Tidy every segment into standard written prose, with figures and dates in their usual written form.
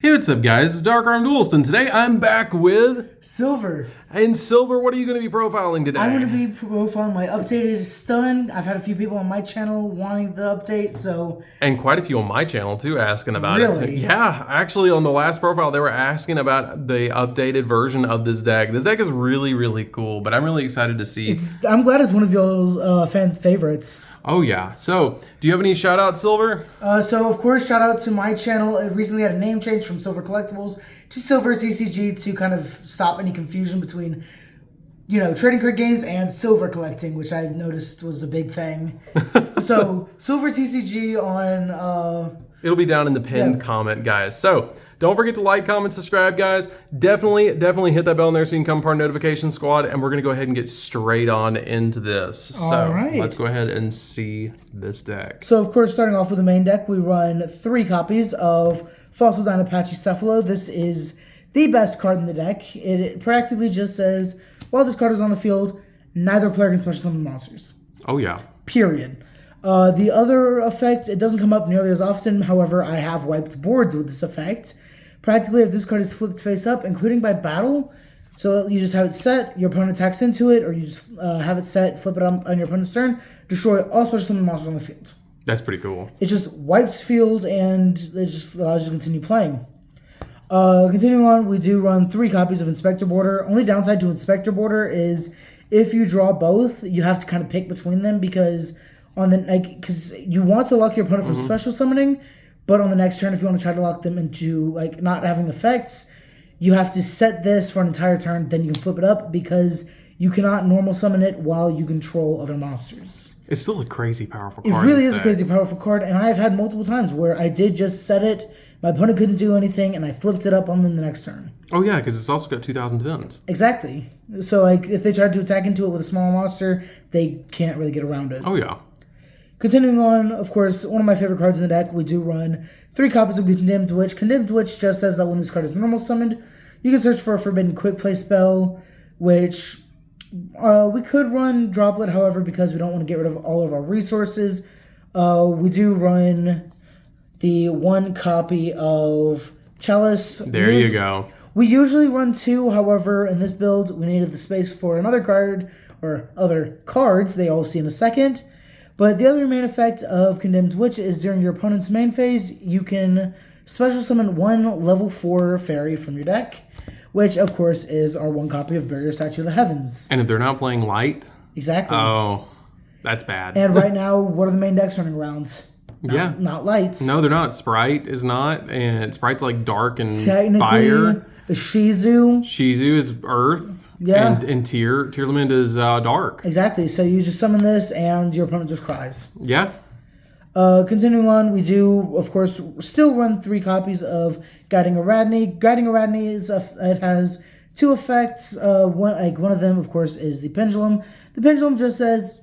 Hey, what's up, guys? It's DarkArmedDuelist, and today I'm back with Silver. And Silver, what are you going to be profiling today? I'm going to be profiling my updated stun. I've had a few people on my channel wanting the update, so... And quite a few on my channel, too, asking about really? it. Yeah, actually, on the last profile, they were asking about the updated version of this deck. This deck is really, really cool, but I'm really excited to see. I'm glad it's one of y'all's fan favorites. Oh, yeah. So, do you have any shout-outs, Silver? So, of course, shout out to my channel. It recently had a name change from Silver Collectibles to Silver TCG to kind of stop any confusion between, you know, trading card games and silver collecting, which I noticed was a big thing. So, Silver TCG on... It'll be down in the pinned comment, guys. So, don't forget to like, comment, subscribe, guys. Definitely hit that bell in there so you can become part of Notification Squad, and we're going to go ahead and get straight on into this. So, let's go ahead and see this deck. So, of course, starting off with the main deck, we run 3 copies of Fossil Dino Pachycephalo. This is the best card in the deck. It practically just says, while this card is on the field, neither player can special summon monsters. Oh, yeah. Period. The other effect, it doesn't come up nearly as often. However, I have wiped boards with this effect. Practically, if this card is flipped face up, including by battle, so you just have it set, your opponent attacks into it, or you just have it set, flip it on your opponent's turn, destroy all special summon monsters on the field. That's pretty cool. It just wipes field, and it just allows you to continue playing. Continuing on, we do run 3 copies of Inspector Border. Only downside to Inspector Border is if you draw both, you have to kind of pick between them because you want to lock your opponent from special summoning, but on the next turn, if you want to try to lock them into not having effects, you have to set this for an entire turn. Then you can flip it up because you cannot normal summon it while you control other monsters. It's still a crazy powerful card. It really is a crazy powerful card, and I've had multiple times where I did just set it, my opponent couldn't do anything, and I flipped it up on them the next turn. Oh yeah, because it's also got 2,000 defense. Exactly. So if they tried to attack into it with a small monster, they can't really get around it. Oh yeah. Continuing on, of course, one of my favorite cards in the deck, we do run 3 copies of Condemned Witch. Condemned Witch just says that when this card is normal summoned, you can search for a Forbidden Quick Play spell, which we could run Droplet, however, because we don't want to get rid of all of our resources. We do run the 1 copy of Chalice. There you go. We usually run 2, however, in this build, we needed the space for another card, or other cards, they all see in a second. But the other main effect of Condemned Witch is during your opponent's main phase, you can special summon 1 level 4 fairy from your deck, which, of course, is our 1 copy of Barrier Statue of the Heavens. And if they're not playing light? Exactly. Oh, that's bad. And right now, what are the main decks running around? Not lights. No, they're not. Sprite is not, and Sprite's like dark and Technically, fire. The Shizu. Shizu is earth. Yeah. And Tearlament is dark. Exactly. So you just summon this, and your opponent just cries. Yeah. Continuing on, we do, of course, still run 3 copies of Guiding Aradni. Guiding Aradni it has 2 effects. One of them, of course, is the Pendulum. The Pendulum just says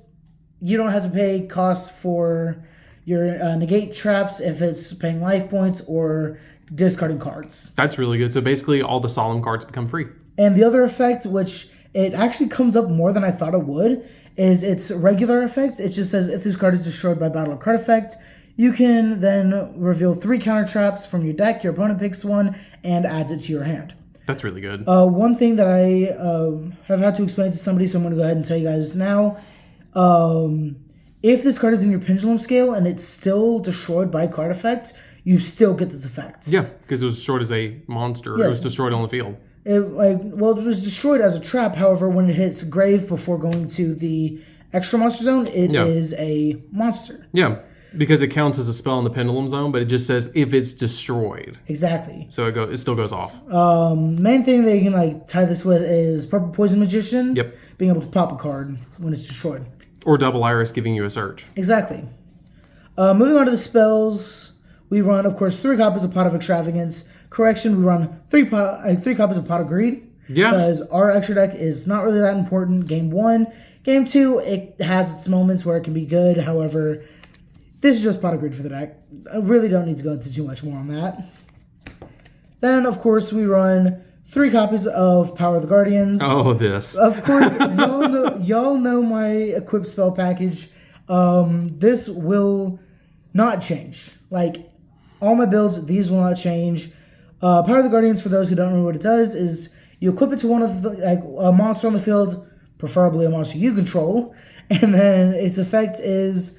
you don't have to pay costs for your negate traps if it's paying life points or discarding cards. That's really good. So basically, all the solemn cards become free. And the other effect, which it actually comes up more than I thought it would, is its regular effect. It just says if this card is destroyed by battle or card effect, you can then reveal 3 counter traps from your deck. Your opponent picks 1 and adds it to your hand. That's really good. One thing that I have had to explain to somebody, so I'm going to go ahead and tell you guys now. If this card is in your Pendulum scale and it's still destroyed by card effect, you still get this effect. Yeah, because it was destroyed as a monster. Yes. It was destroyed on the field. It was destroyed as a trap. However, when it hits grave before going to the extra monster zone, it is a monster. Yeah, because it counts as a spell in the Pendulum zone, but it just says if it's destroyed. Exactly. So it still goes off. Main thing that you can tie this with is Purple Poison Magician. Yep. Being able to pop a card when it's destroyed. Or Double Iris giving you a search. Exactly. Moving on to the spells, we run, of course, 3 copies of Pot of Extravagance. Correction, we run 3 copies of Pot of Greed. Yeah. Because our extra deck is not really that important. Game 1. Game 2, it has its moments where it can be good. However, this is just Pot of Greed for the deck. I really don't need to go into too much more on that. Then, of course, we run 3 copies of Power of the Guardians. Oh, this. Of course, y'all know my equip spell package. This will not change. All my builds, these will not change. Power of the Guardians, for those who don't know what it does, is you equip it to one of a monster on the field, preferably a monster you control, and then its effect is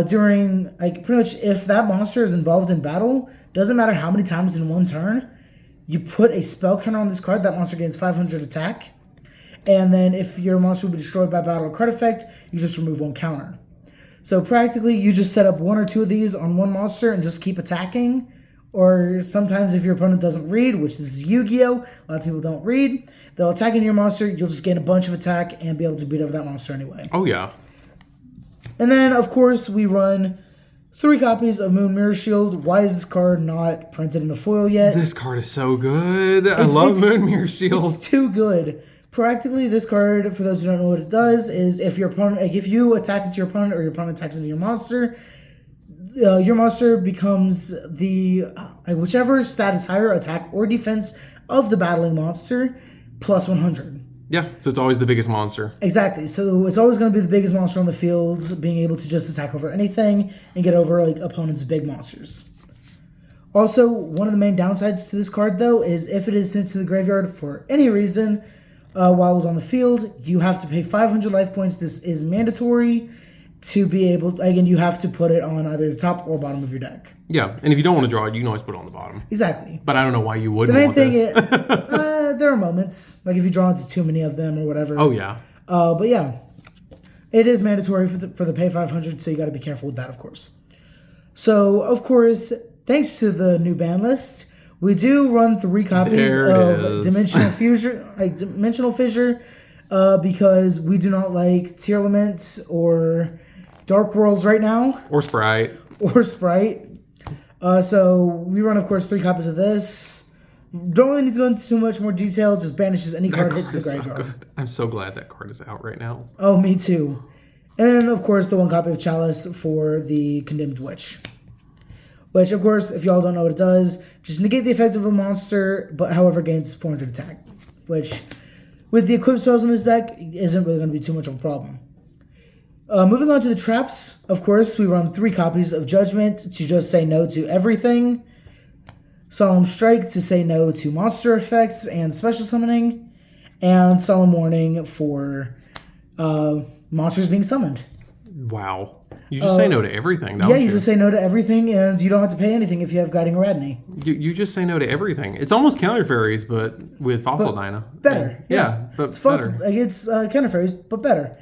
during, pretty much if that monster is involved in battle, doesn't matter how many times in one turn, you put a spell counter on this card, that monster gains 500 attack, and then if your monster will be destroyed by battle or card effect, you just remove one counter. So practically, you just set up one or two of these on one monster and just keep attacking. Or sometimes if your opponent doesn't read, which this is Yu-Gi-Oh! A lot of people don't read, they'll attack into your monster, you'll just gain a bunch of attack and be able to beat over that monster anyway. Oh, yeah. And then, of course, we run 3 copies of Moon Mirror Shield. Why is this card not printed in a foil yet? This card is so good. I love Moon Mirror Shield. It's too good. Practically, this card, for those who don't know what it does, is if your opponent, if you attack into your opponent or your opponent attacks into your monster becomes the whichever stat is higher, attack or defense of the battling monster, plus 100. Yeah, so it's always the biggest monster. Exactly. So it's always going to be the biggest monster on the field, being able to just attack over anything and get over opponents' big monsters. Also, one of the main downsides to this card, though, is if it is sent to the graveyard for any reason while it was on the field, you have to pay 500 life points. This is mandatory to be able, again, you have to put it on either the top or bottom of your deck. Yeah, and if you don't want to draw it, you can always put it on the bottom. Exactly. But I don't know why you wouldn't want this. There are moments, like if you draw into too many of them or whatever. Oh, yeah. But yeah, it is mandatory for the pay 500, so you got to be careful with that, of course. So, of course, thanks to the new ban list, we do run 3 copies of Dimensional Fissure, because we do not like Tearlament or Dark Worlds right now. Or Sprite. So we run, of course, 3 copies of this. Don't really need to go into too much more detail. Just banishes any card hits the graveyard. So good. I'm so glad that card is out right now. Oh, me too. And then, of course, the 1 copy of Chalice for the Condemned Witch. Which, of course, if y'all don't know what it does, just negate the effect of a monster, but however gains 400 attack. Which, with the equipped spells in this deck, isn't really going to be too much of a problem. Moving on to the traps, of course, we run 3 copies of Judgment to just say no to everything. Solemn Strike to say no to monster effects and special summoning. And Solemn Warning for monsters being summoned. Wow. You just say no to everything, don't you? Yeah, you just say no to everything, and you don't have to pay anything if you have Guiding Aradney. You just say no to everything. It's almost Counter Fairies, but with Fossil Dyna. Better. But it's better. It's Counter Fairies, but better.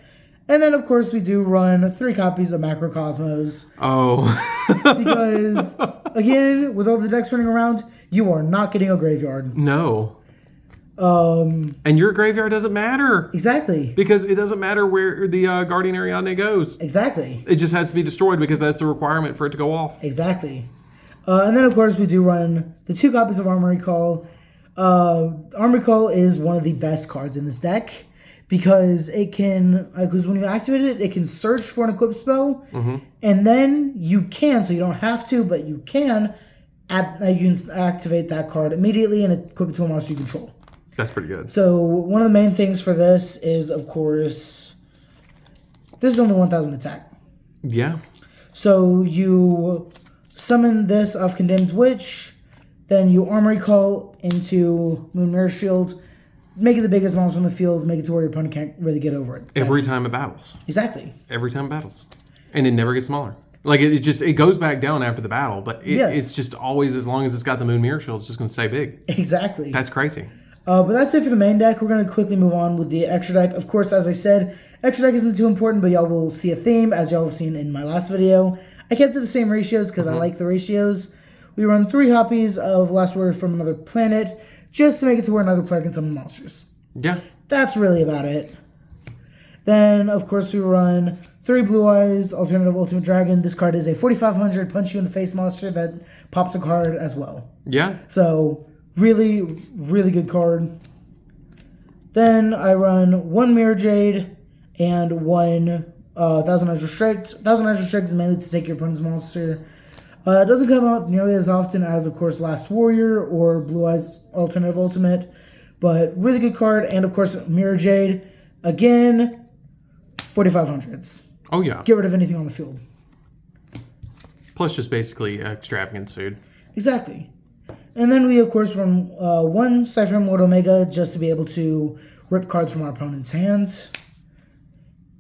And then, of course, we do run 3 copies of Macrocosmos. Oh. Because, again, with all the decks running around, you are not getting a graveyard. No. And your graveyard doesn't matter. Exactly. Because it doesn't matter where the Guardian Ariadne goes. Exactly. It just has to be destroyed because that's the requirement for it to go off. Exactly. And then, of course, we do run the 2 copies of Armory Call. Armory Call is one of the best cards in this deck. Because it can, because when you activate it, it can search for an equipped spell, and then you can, so you don't have to, but you can activate that card immediately and equip it to a monster you control. That's pretty good. So one of the main things for this is, of course, this is only 1,000 attack. Yeah. So you summon this off Condemned Witch, then you Armory Call into Moon Mirror Shield. Make it the biggest monster on the field, make it to where your opponent can't really get over it. Every time it battles. Exactly. Every time it battles. And it never gets smaller. Like, it goes back down after the battle, but it's just always, as long as it's got the Moon Mirror Shield, it's just going to stay big. Exactly. That's crazy. But that's it for the main deck. We're going to quickly move on with the extra deck. Of course, as I said, extra deck isn't too important, but y'all will see a theme, as y'all have seen in my last video. I kept it the same ratios because I like the ratios. We run 3 copies of Last Word from Another Planet, just to make it to where another player can summon monsters. Yeah. That's really about it. Then, of course, we run 3 Blue Eyes, Alternative Ultimate Dragon. This card is a 4,500 punch you in the face monster that pops a card as well. Yeah. So, really, really good card. Then I run 1 Mirror Jade and 1 Thousand Eyes Restrict. Thousand Eyes Restrict is mainly to take your opponent's monster. It doesn't come up nearly as often as, of course, Last Warrior or Blue Eyes Alternative Ultimate. But really good card. And, of course, Mirror Jade. Again, 4,500s. Oh, yeah. Get rid of anything on the field. Plus just basically extravagance food. Exactly. And then we, of course, run one Cypher Lord Omega just to be able to rip cards from our opponent's hands.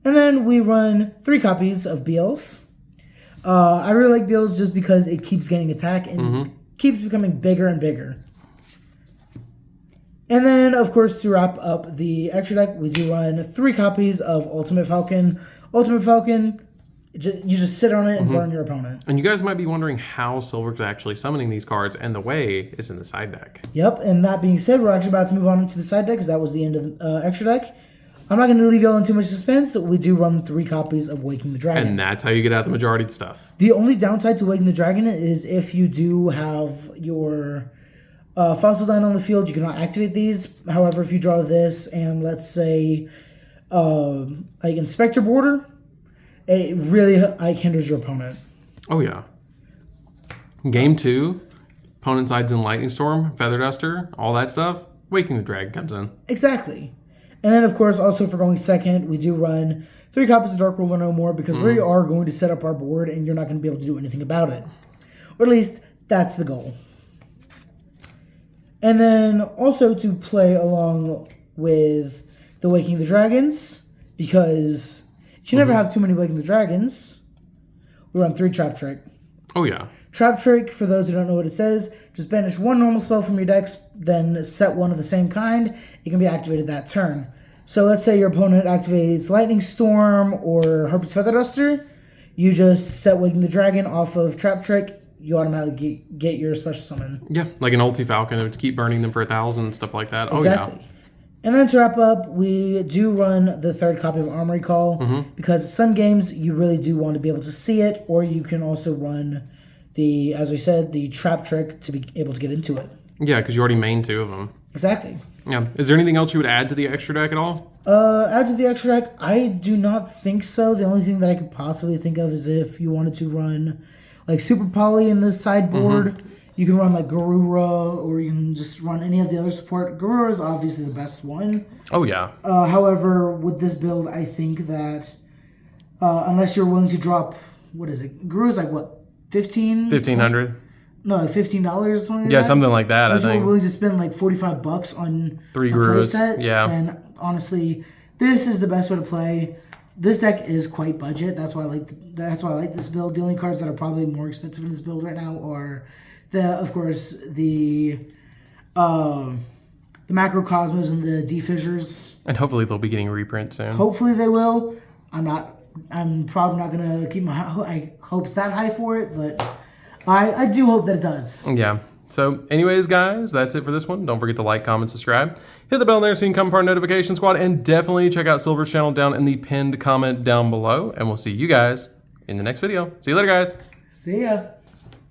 And then we run 3 copies of BLs. I really like BLs just because it keeps getting attack and keeps becoming bigger and bigger. And then, of course, to wrap up the extra deck, we do run 3 copies of Ultimate Falcon. Ultimate Falcon, you just sit on it and burn your opponent. And you guys might be wondering how Silver is actually summoning these cards, and the way is in the side deck. Yep, and that being said, we're actually about to move on to the side deck because that was the end of the extra deck. I'm not going to leave y'all in too much suspense. We do run 3 copies of Waking the Dragon. And that's how you get out the majority of the stuff. The only downside to Waking the Dragon is if you do have your Fossil Dine on the field, you cannot activate these. However, if you draw this and let's say like Inspector Border, it really hinders your opponent. Oh, yeah. Game 2, opponent sides in Lightning Storm, Feather Duster, all that stuff. Waking the Dragon comes in. Exactly. And then, of course, also for going second, we do run 3 copies of Dark Ruler No More because we are going to set up our board and you're not going to be able to do anything about it. Or at least, that's the goal. And then also to play along with the Waking the Dragons, because you can never have too many Waking the Dragons, we run 3 Trap Trick. Oh, yeah. Trap Trick, for those who don't know what it says, just banish 1 normal spell from your decks, then set 1 of the same kind. It can be activated that turn. So let's say your opponent activates Lightning Storm or Harpy's Feather Duster. You just set Waking the Dragon off of Trap Trick. You automatically get your special summon. Yeah, like an Ulti Falcon. It would keep burning them for 1,000 and stuff like that. Exactly. Oh, yeah. And then to wrap up, we do run the 3rd copy of Armory Call because some games you really do want to be able to see it, or you can also run the, as I said, the Trap Trick to be able to get into it. Yeah, because you already main 2 of them. Exactly. Yeah. Is there anything else you would add to the extra deck at all? Add to the extra deck? I do not think so. The only thing that I could possibly think of is if you wanted to run like Super Poly in the sideboard. You can run like Garura, or you can just run any of the other support. Garura is obviously the best one. Oh, yeah. However, with this build, I think that unless you're willing to drop, what is it? Garura's like what, 15? 1,500. No, like $15 or something like yeah, that? something like that, unless I think. you're willing to spend like $45 on 3 a Garurus. set. Yeah. And honestly, this is the best way to play. This deck is quite budget. That's why I like this build. The only cards that are probably more expensive in this build right now are of course, the Macrocosmos and the D-Fissures. And hopefully they'll be getting a reprint soon. Hopefully they will. I'm probably not going to keep my hopes that high for it, but I do hope that it does. Yeah. So anyways, guys, that's it for this one. Don't forget to like, comment, subscribe. Hit the bell there so you can become part of the notification squad. And definitely check out Silver's channel down in the pinned comment down below. And we'll see you guys in the next video. See you later, guys. See ya.